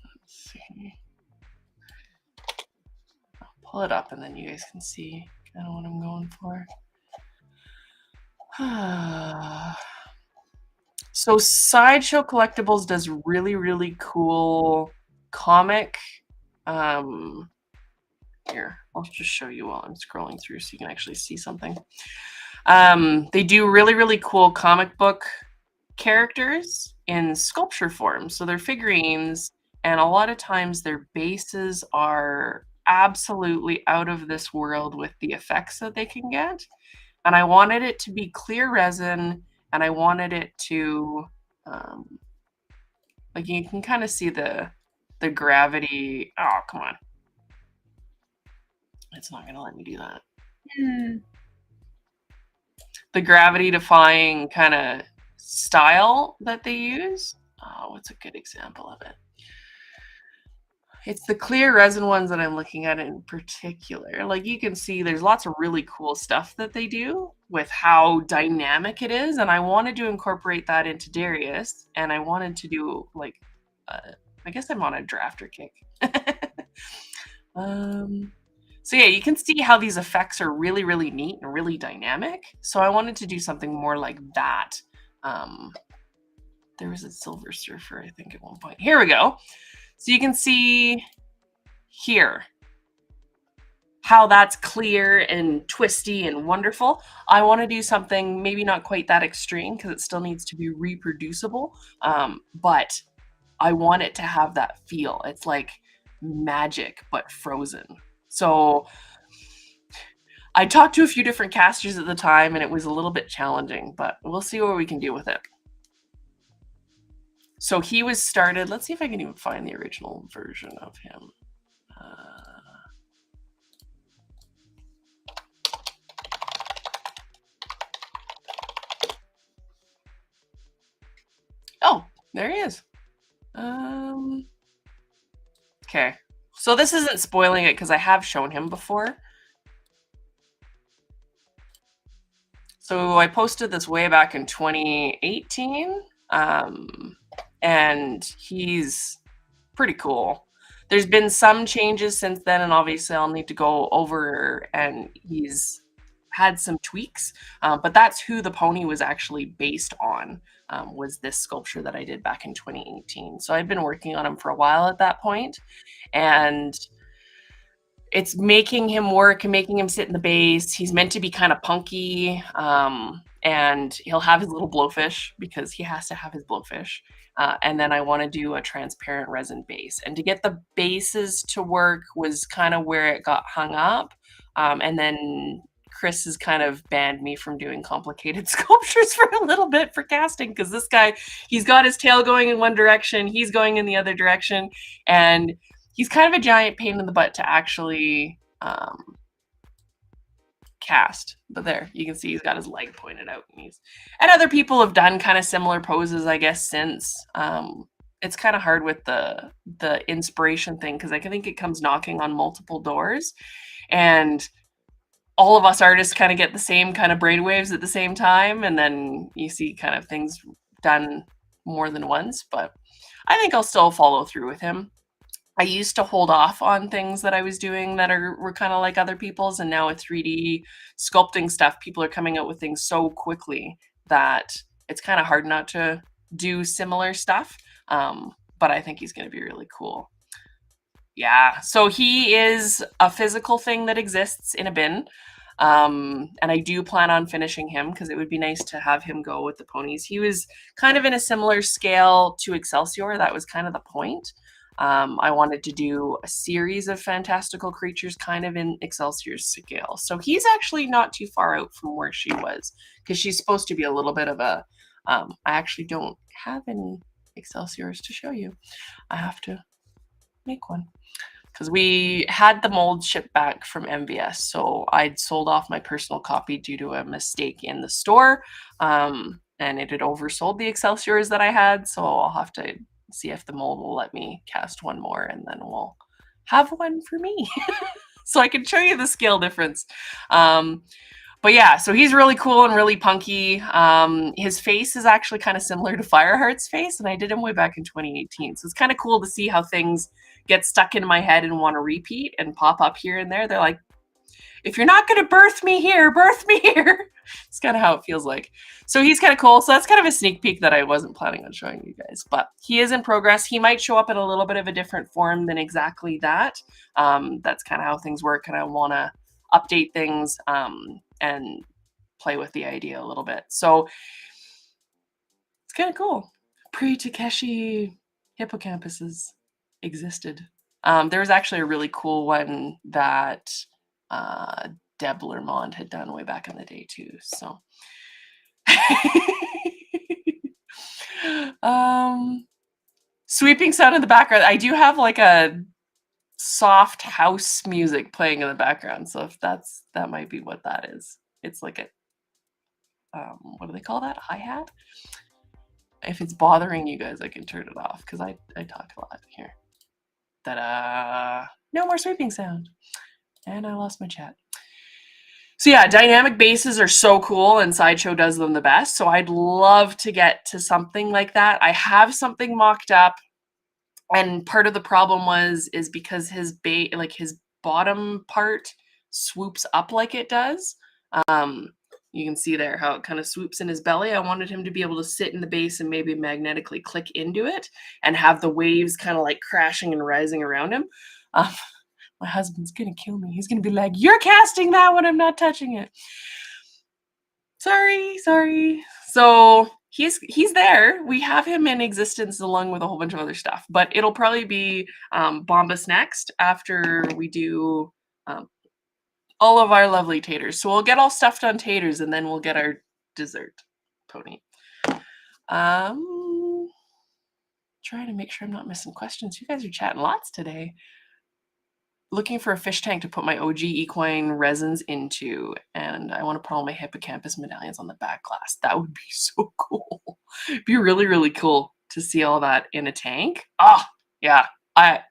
Let's see. I'll pull it up and then you guys can see kind of what I'm going for. So Sideshow Collectibles does really cool comic. Here, I'll just show you while I'm scrolling through so you can actually see something. They do really cool comic book characters in sculpture form. So they're figurines, and a lot of times their bases are absolutely out of this world with the effects that they can get. And I wanted it to be clear resin, and I wanted it to, like you can kind of see the gravity. Oh, come on. It's not going to let me do that. The gravity defying kind of style that they use. Oh, what's a good example of it? It's the clear resin ones that I'm looking at in particular. Like you can see there's lots of really cool stuff that they do with how dynamic it is. And I wanted to incorporate that into Darius. And I wanted to do like, I guess I'm on a drafter kick. So yeah, you can see how these effects are really neat and really dynamic. So I wanted to do something more like that. There was a Silver Surfer, I think, at one point. Here we go. So you can see here how that's clear and twisty and wonderful. I want to do something maybe not quite that extreme because it still needs to be reproducible, but I want it to have that feel. It's like magic, but frozen. So I talked to a few different casters at the time, and it was a little bit challenging, but we'll see what we can do with it. So he was started, let's see if I can even find the original version of him. There he is. Um, okay. So this isn't spoiling it because I have shown him before. So I posted this way back in 2018, and he's pretty cool. There's been some changes since then, and obviously I'll need to go over, and he's had some tweaks, but that's who the pony was actually based on, was this sculpture that I did back in 2018. So I've been working on him for a while at that point, and it's making him work and making him sit in the base. He's meant to be kind of punky, and he'll have his little blowfish because he has to have his blowfish. And then I want to do a transparent resin base. And to get the bases to work was kind of where it got hung up. And then Chris has kind of banned me from doing complicated sculptures for a little bit for casting because this guy, he's got his tail going in one direction, he's going in the other direction, and he's kind of a giant pain in the butt to actually cast. But there, you can see he's got his leg pointed out, and other people have done kind of similar poses, I guess, since. It's kind of hard with the inspiration thing because I think it comes knocking on multiple doors, and all of us artists kind of get the same kind of brainwaves at the same time, and then you see kind of things done more than once. But I think I'll still follow through with him. I used to hold off on things that I was doing that were kind of like other people's, and now with 3D sculpting stuff, people are coming out with things so quickly that it's kind of hard not to do similar stuff. But I think he's going to be really cool. Yeah, so he is a physical thing that exists in a bin. And I do plan on finishing him because it would be nice to have him go with the ponies. He was kind of in a similar scale to Excelsior. That was kind of the point. I wanted to do a series of fantastical creatures kind of in Excelsior's scale. So he's actually not too far out from where she was because she's supposed to be a little bit of a, I actually don't have any Excelsiors to show you. I have to make one because we had the mold shipped back from MVS. So I'd sold off my personal copy due to a mistake in the store. And it had oversold the Excelsiors that I had. So I'll have to see if the mold will let me cast one more, and then we'll have one for me. So I can show you the scale difference. But yeah, so he's really cool and really punky. His face is actually kind of similar to Fireheart's face, and I did him way back in 2018. So it's kind of cool to see how things get stuck in my head and want to repeat and pop up here and there. They're like, if you're not going to birth me here, birth me here. It's kind of how it feels like. So he's kind of cool. So that's kind of a sneak peek that I wasn't planning on showing you guys, but he is in progress. He might show up in a little bit of a different form than exactly that. That's kind of how things work, and I want to update things and play with the idea a little bit. So it's kind of cool. Pre-Takeshi hippocampuses existed. There was actually a really cool one that Deb Lermond had done way back in the day too. So sweeping sound in the background. I do have like a soft house music playing in the background. So if that might be what that is. It's like a what do they call that? Hi-hat? If it's bothering you guys, I can turn it off because I talk a lot here. Ta-da! No more sweeping sound. And I lost my chat. So yeah, dynamic bases are so cool, and Sideshow does them the best. So I'd love to get to something like that. I have something mocked up, and part of the problem is because his his bottom part swoops up like it does. You can see there how it kind of swoops in his belly. I wanted him to be able to sit in the base and maybe magnetically click into it and have the waves kind of like crashing and rising around him. My husband's gonna kill me. He's gonna be like, "You're casting that when I'm not touching it." Sorry. So he's there. We have him in existence along with a whole bunch of other stuff, but it'll probably be Bombus next after we do all of our lovely taters. So we'll get all stuffed on taters, and then we'll get our dessert pony. Trying to make sure I'm not missing questions. You guys are chatting lots today. Looking for a fish tank to put my OG equine resins into, and I want to put all my hippocampus medallions on the back glass. That would be so cool. It'd be really, really cool to see all that in a tank. Oh, yeah.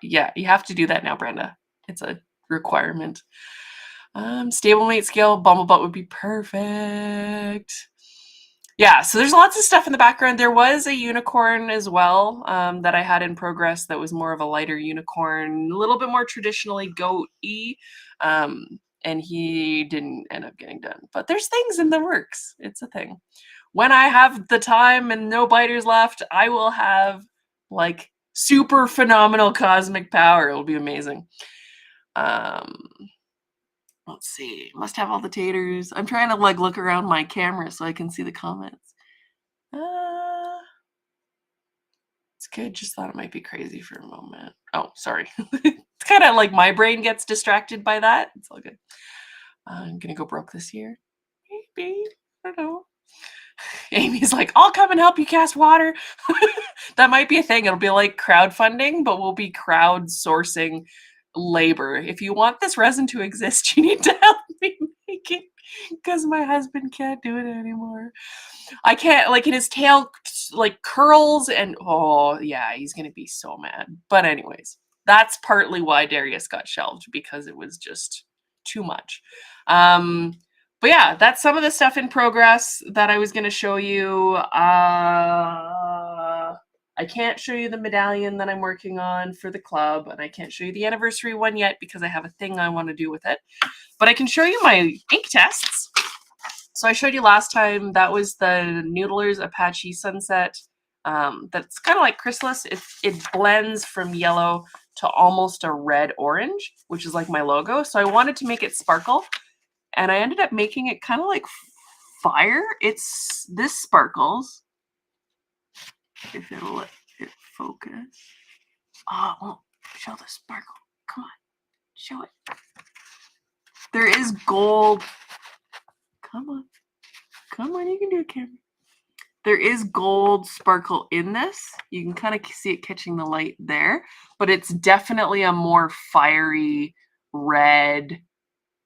Yeah, you have to do that now, Brenda. It's a requirement. Stablemate scale, Bumblebutt would be perfect. Yeah, so there's lots of stuff in the background. There was a unicorn as well that I had in progress that was more of a lighter unicorn, a little bit more traditionally goat-y, and he didn't end up getting done. But there's things in the works. It's a thing. When I have the time and no biters left, I will have like super phenomenal cosmic power. It'll be amazing. Let's see. Must have all the taters. I'm trying to like look around my camera so I can see the comments. It's good. Just thought it might be crazy for a moment. Oh, sorry. It's kind of like my brain gets distracted by that. It's all good. I'm gonna go broke this year. Maybe. I don't know. Amy's like, I'll come and help you cast water. That might be a thing. It'll be like crowdfunding, but we'll be crowdsourcing labor. If you want this resin to exist, you need to help me make it because my husband can't do it anymore. I can't, like, in his tail, like, curls and, oh, yeah, he's going to be so mad. But anyways, that's partly why Darius got shelved, because it was just too much. But yeah, that's some of the stuff in progress that I was going to show you. I can't show you the medallion that I'm working on for the club, and I can't show you the anniversary one yet because I have a thing I want to do with it. But I can show you my ink tests. So I showed you last time, that was the Noodler's Apache Sunset. That's kind of like Khrysalis. It blends from yellow to almost a red-orange, which is like my logo. So I wanted to make it sparkle, and I ended up making it kind of like fire. This sparkles. If it'll let it focus. Oh, it won't show the sparkle. Come on, show it. There is gold. Come on. Come on, you can do it, camera. There is gold sparkle in this. You can kind of see it catching the light there, but it's definitely a more fiery red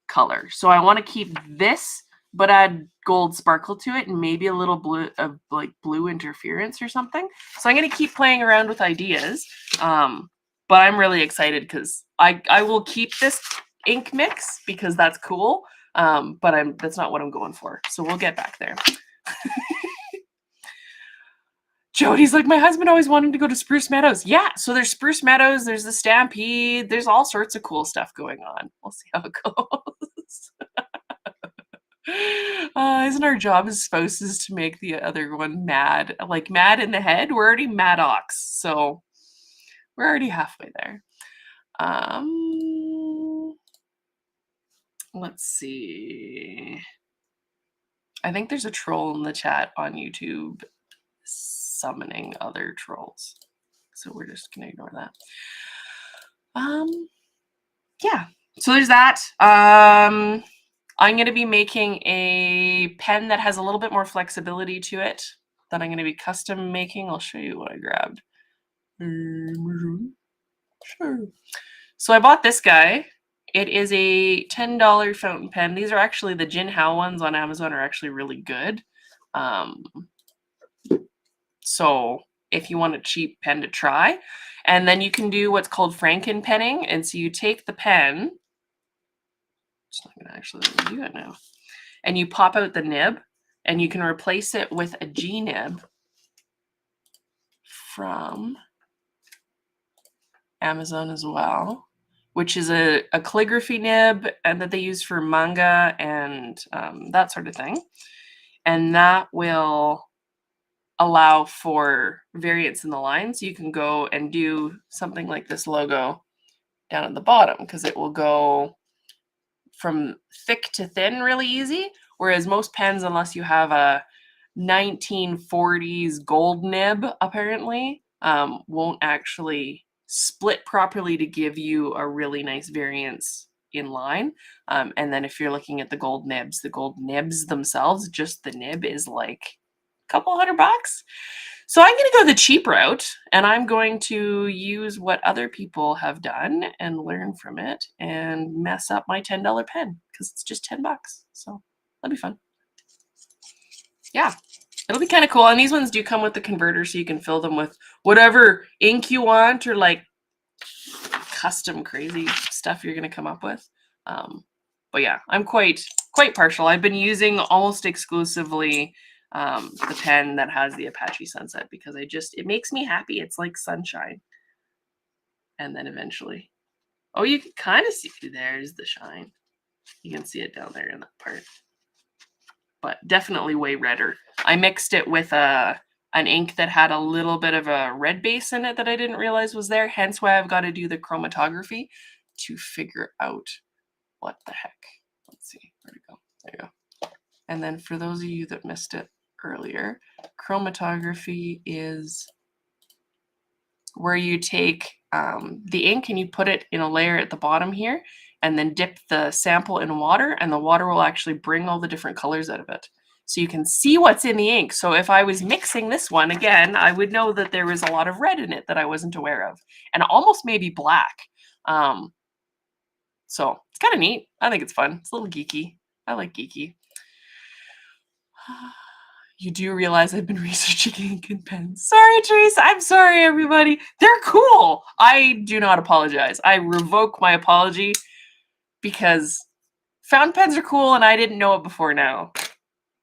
color. So I want to keep this, but add gold sparkle to it and maybe a little blue of like blue interference or something. So I'm going to keep playing around with ideas. But I'm really excited because I will keep this ink mix because that's cool. But that's not what I'm going for. So we'll get back there. Jody's like, my husband always wanted to go to Spruce Meadows. Yeah, so there's Spruce Meadows, there's the Stampede, there's all sorts of cool stuff going on. We'll see how it goes. Isn't our job as spouses to make the other one mad? Like mad in the head? We're already Maddox, so we're already halfway there. Let's see. I think there's a troll in the chat on YouTube summoning other trolls. So we're just gonna ignore that. Yeah, so there's that. I'm gonna be making a pen that has a little bit more flexibility to it that I'm gonna be custom making. I'll show you what I grabbed. Sure. So I bought this guy. It is a $10 fountain pen. These are actually the Jin Hao ones on Amazon are actually really good. So if you want a cheap pen to try, and then you can do what's called Franken penning. And so you take the pen, it's not going to actually do it now, and you pop out the nib, and you can replace it with a G nib from Amazon as well, which is a calligraphy nib and that they use for manga and that sort of thing. And that will allow for variance in the line. So you can go and do something like this logo down at the bottom because it will go from thick to thin really easy. Whereas most pens, unless you have a 1940s gold nib, apparently, won't actually split properly to give you a really nice variance in line. And then if you're looking at the gold nibs themselves, just the nib is like couple $100. So I'm going to go the cheap route and I'm going to use what other people have done and learn from it and mess up my $10 pen because it's just $10. So that'll be fun. Yeah. It'll be kind of cool. And these ones do come with the converter, so you can fill them with whatever ink you want, or like custom crazy stuff you're going to come up with. But yeah, I'm quite partial. I've been using almost exclusively the pen that has the Apache Sunset, because it makes me happy. It's like sunshine. And then eventually, oh, you can kind of see, there's the shine. You can see it down there in that part. But definitely way redder. I mixed it with an ink that had a little bit of a red base in it that I didn't realize was there. Hence why I've got to do the chromatography to figure out what the heck. Let's see, where'd it go? There you go. And then for those of you that missed it earlier, chromatography is where you take the ink and you put it in a layer at the bottom here, and then dip the sample in water, and the water will actually bring all the different colors out of it. So you can see what's in the ink. So if I was mixing this one again, I would know that there was a lot of red in it that I wasn't aware of, and almost maybe black. So it's kind of neat. I think it's fun. It's a little geeky. I like geeky. You do realize I've been researching ink and pens. Sorry, Teresa. I'm sorry, everybody. They're cool. I do not apologize. I revoke my apology, because fountain pens are cool and I didn't know it before now.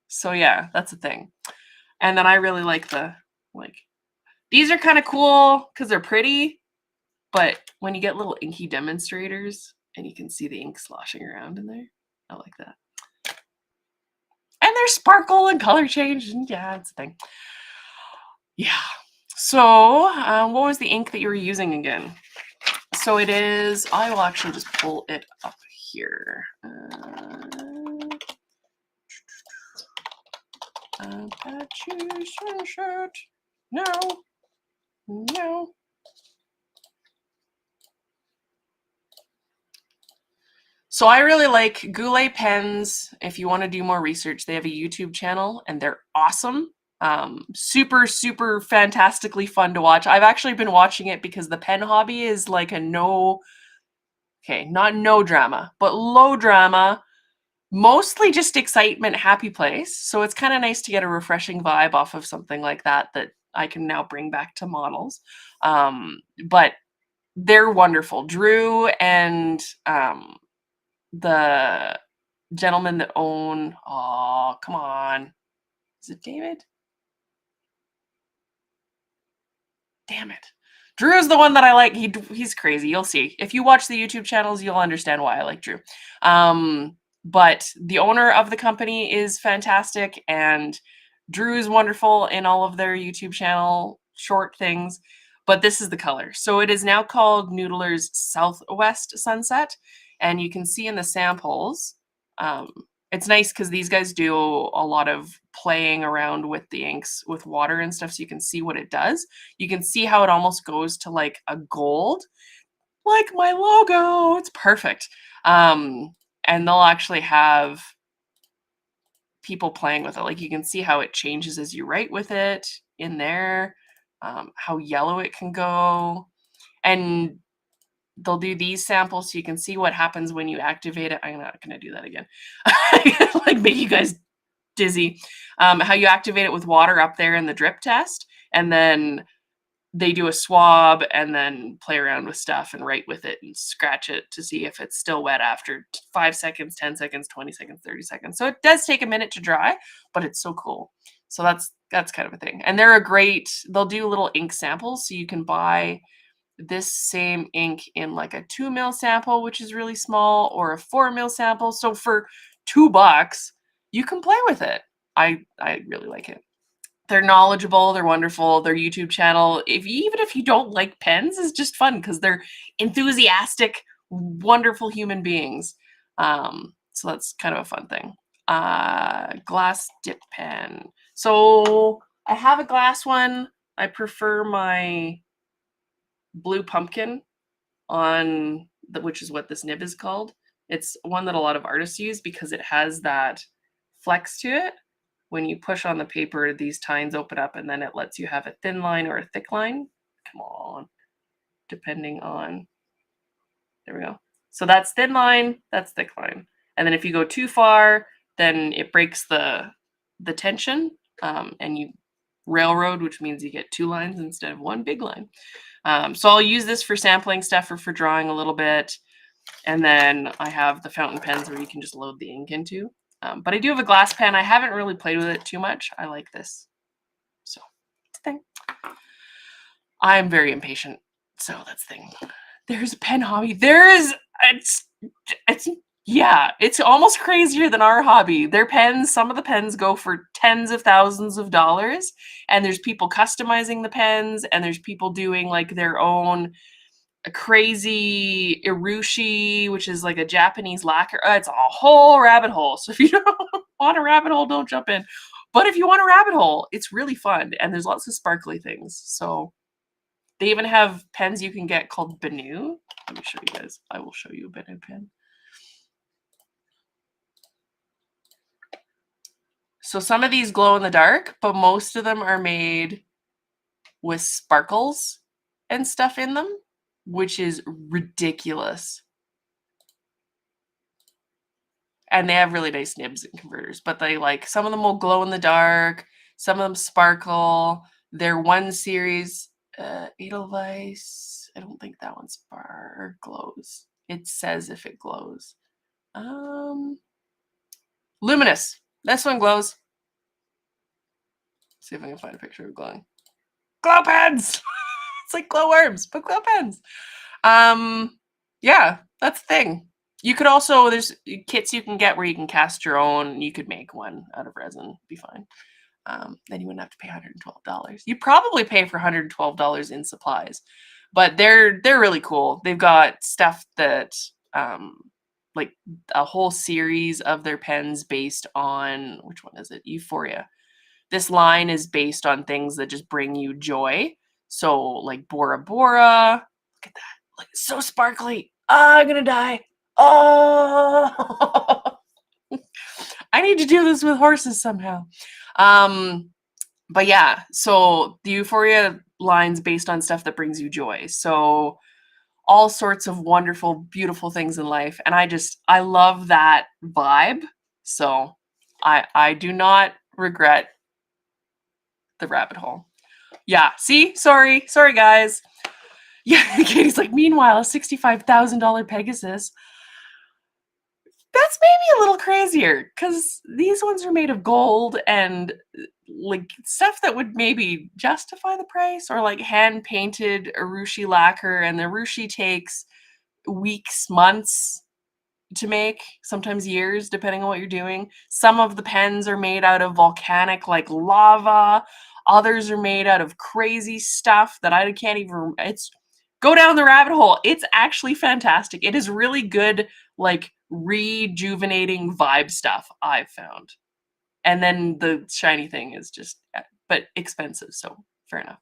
So yeah, that's the thing. And then I really like these are kind of cool because they're pretty, but when you get little inky demonstrators and you can see the ink sloshing around in there, I like that. And there's sparkle and color change, and yeah, it's a thing. Yeah. So what was the ink that you were using again? So it is, I will actually just pull it up here. Apache Sunset. No. So I really like Goulet pens. If you want to do more research, they have a YouTube channel and they're awesome. Super, super fantastically fun to watch. I've actually been watching it because the pen hobby is like a not no drama, but low drama, mostly just excitement, happy place. So it's kind of nice to get a refreshing vibe off of something like that I can now bring back to models. But they're wonderful. Drew and the gentleman that own, oh, come on. Is it David? Damn it. Drew is the one that I like. He's crazy. You'll see. If you watch the YouTube channels, you'll understand why I like Drew. But the owner of the company is fantastic, and Drew is wonderful in all of their YouTube channel short things. But this is the color. So it is now called Noodler's Southwest Sunset, and you can see in the samples, it's nice because these guys do a lot of playing around with the inks with water and stuff, so you can see what it does. You can see how it almost goes to like a gold, like my logo. It's perfect. And they'll actually have people playing with it. Like you can see how it changes as you write with it in there, how yellow it can go. And they'll do these samples so you can see what happens when you activate it. I'm not going to do that again. Like make you guys dizzy. How you activate it with water up there in the drip test, and then they do a swab and then play around with stuff and write with it and scratch it to see if it's still wet after 5 seconds, 10 seconds, 20 seconds, 30 seconds. So it does take a minute to dry, but it's so cool. So that's kind of a thing. And they'll do little ink samples, so you can buy this same ink in like a 2 ml sample, which is really small, or a 4 ml sample. So for $2, you can play with it. I really like it. They're knowledgeable, they're wonderful. Their YouTube channel, even if you don't like pens, is just fun because they're enthusiastic, wonderful human beings. So that's kind of a fun thing. Glass dip pen. So I have a glass one. I prefer my blue pumpkin which is what this nib is called. It's one that a lot of artists use because it has that flex to it. When you push on the paper, these tines open up and then it lets you have a thin line or a thick line. Come on. Depending on, there we go. So that's thin line, that's thick line. And then if you go too far, then it breaks the tension and you railroad, which means you get 2 lines instead of 1 big line. So I'll use this for sampling stuff or for drawing a little bit. And then I have the fountain pens where you can just load the ink into. But I do have a glass pen. I haven't really played with it too much. I like this. So it's a thing. I'm very impatient. So that's the thing. There's a pen hobby. It's almost crazier than our hobby. Their pens, some of the pens go for tens of thousands of dollars, and there's people customizing the pens, and there's people doing like their own crazy Irushi, which is like a Japanese lacquer. It's a whole rabbit hole. So if you don't want a rabbit hole, don't jump in. But if you want a rabbit hole, it's really fun, and there's lots of sparkly things. So they even have pens you can get called Banu. Let me show you guys. I will show you a Banu pen. So some of these glow in the dark, but most of them are made with sparkles and stuff in them, which is ridiculous. And they have really nice nibs and converters, but they like, some of them will glow in the dark, some of them sparkle. They're one series, Edelweiss. I don't think that one glows. It says if it glows. Luminous. This one glows. See if I can find a picture of glowing. Glow pens! It's like glow worms, but glow pens. Yeah, that's the thing. You could also, there's kits you can get where you can cast your own. You could make one out of resin, be fine. Then you wouldn't have to pay $112. You probably pay for $112 in supplies, but they're really cool. They've got stuff that like a whole series of their pens based on, which one is it? Euphoria. This line is based on things that just bring you joy. So like Bora Bora, look at that, like so sparkly. Oh, I'm gonna die. Oh, I need to do this with horses somehow. But yeah, so the Euphoria line's based on stuff that brings you joy. So all sorts of wonderful, beautiful things in life. And I love that vibe. So I do not regret the rabbit hole. Yeah, see? Sorry guys. Yeah, Katie's like, meanwhile, a $65,000 Pegasus. That's maybe a little crazier because these ones are made of gold and like stuff that would maybe justify the price, or like hand painted Urushi lacquer, and the Urushi takes weeks, months to make, sometimes years, depending on what you're doing. Some of the pens are made out of volcanic like lava. Others are made out of crazy stuff that I can't even, it's, go down the rabbit hole. It's actually fantastic. It is really good, like rejuvenating vibe stuff I've found. And then the shiny thing is just, but expensive. So fair enough.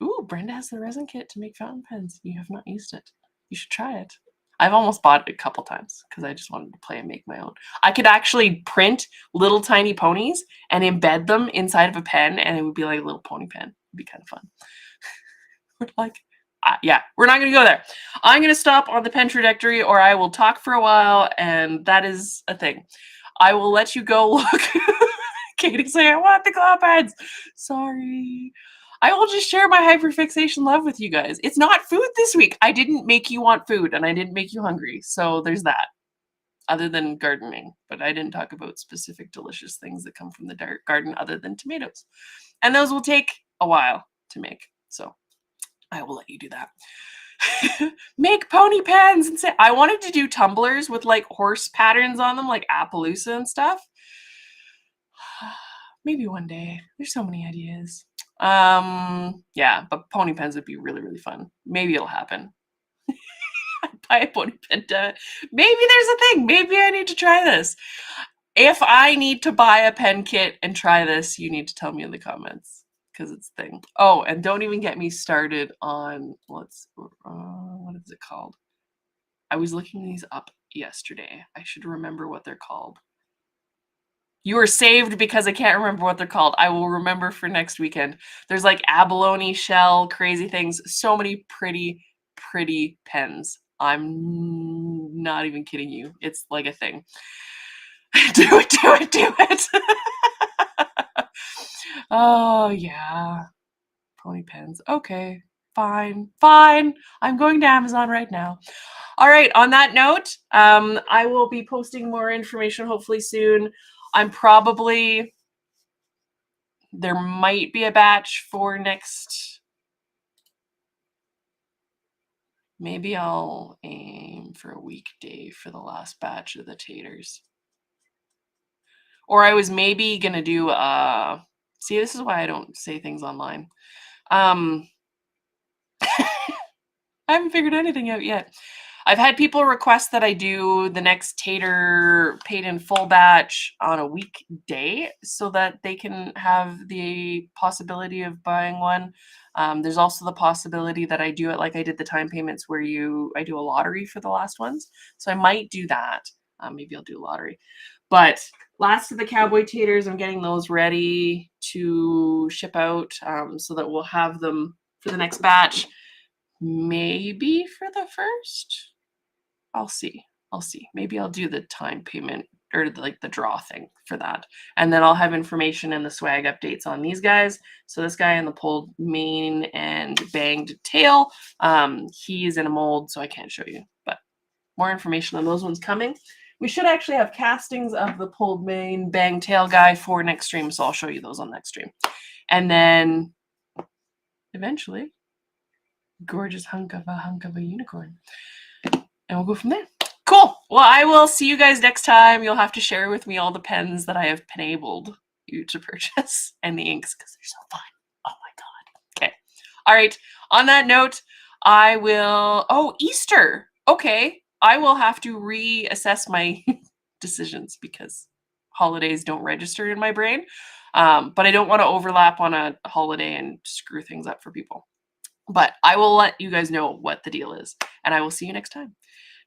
Ooh, Brenda has the resin kit to make fountain pens. You have not used it. You should try it. I've almost bought it a couple times because I just wanted to play and make my own. I could actually print little tiny ponies and embed them inside of a pen, and it would be like a little pony pen. It'd be kind of fun. We're like, yeah, we're not going to go there. I'm going to stop on the pen trajectory, or I will talk for a while, and that is a thing. I will let you go look. Katie's like, I want the claw pads. Sorry. I will just share my hyperfixation love with you guys. It's not food this week. I didn't make you want food, and I didn't make you hungry. So there's that. Other than gardening. But I didn't talk about specific delicious things that come from the garden other than tomatoes. And those will take a while to make. So I will let you do that. Make pony pens and say, I wanted to do tumblers with like horse patterns on them, like Appaloosa and stuff. Maybe one day. There's so many ideas. Yeah, but pony pens would be really, really fun. Maybe it'll happen. Buy a pony pen. Maybe there's a thing. Maybe I need to try this. If I need to buy a pen kit and try this, you need to tell me in the comments because it's a thing. Oh, and don't even get me started on what is it called? I was looking these up yesterday. I should remember what they're called. You are saved because I can't remember what they're called. I will remember for next weekend. There's like abalone shell, crazy things. So many pretty, pretty pens. I'm not even kidding you. It's like a thing. Do it. Oh, yeah. Pony pens. Okay. Fine. Fine. I'm going to Amazon right now. All right. On that note, I will be posting more information hopefully soon. I'm probably, there might be a batch for next. Maybe I'll aim for a weekday for the last batch of the taters. Or I was maybe going to do, see, this is why I don't say things online. I haven't figured anything out yet. I've had people request that I do the next Tater paid in full batch on a weekday so that they can have the possibility of buying one. There's also the possibility that I do it like I did the time payments where I do a lottery for the last ones. So I might do that. Maybe I'll do a lottery. But last of the cowboy taters, I'm getting those ready to ship out so that we'll have them for the next batch. Maybe for the first. I'll see. I'll see. Maybe I'll do the time payment or like the draw thing for that. And then I'll have information and the swag updates on these guys. So this guy in the pulled mane and banged tail, he's in a mold, so I can't show you. But more information on those ones coming. We should actually have castings of the pulled mane bang tail guy for next stream, so I'll show you those on next stream. And then eventually, gorgeous hunk of a unicorn. And we'll go from there. Cool. Well, I will see you guys next time. You'll have to share with me all the pens that I have enabled you to purchase and the inks because they're so fun. Oh my God. Okay. All right. On that note, I will. Oh, Easter. Okay. I will have to reassess my decisions because holidays don't register in my brain. But I don't want to overlap on a holiday and screw things up for people. But I will let you guys know what the deal is. And I will see you next time.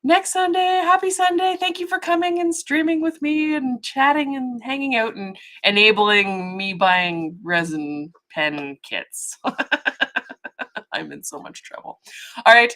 Next Sunday. Happy Sunday. Thank you for coming and streaming with me and chatting and hanging out and enabling me buying resin pen kits. I'm in so much trouble. All right.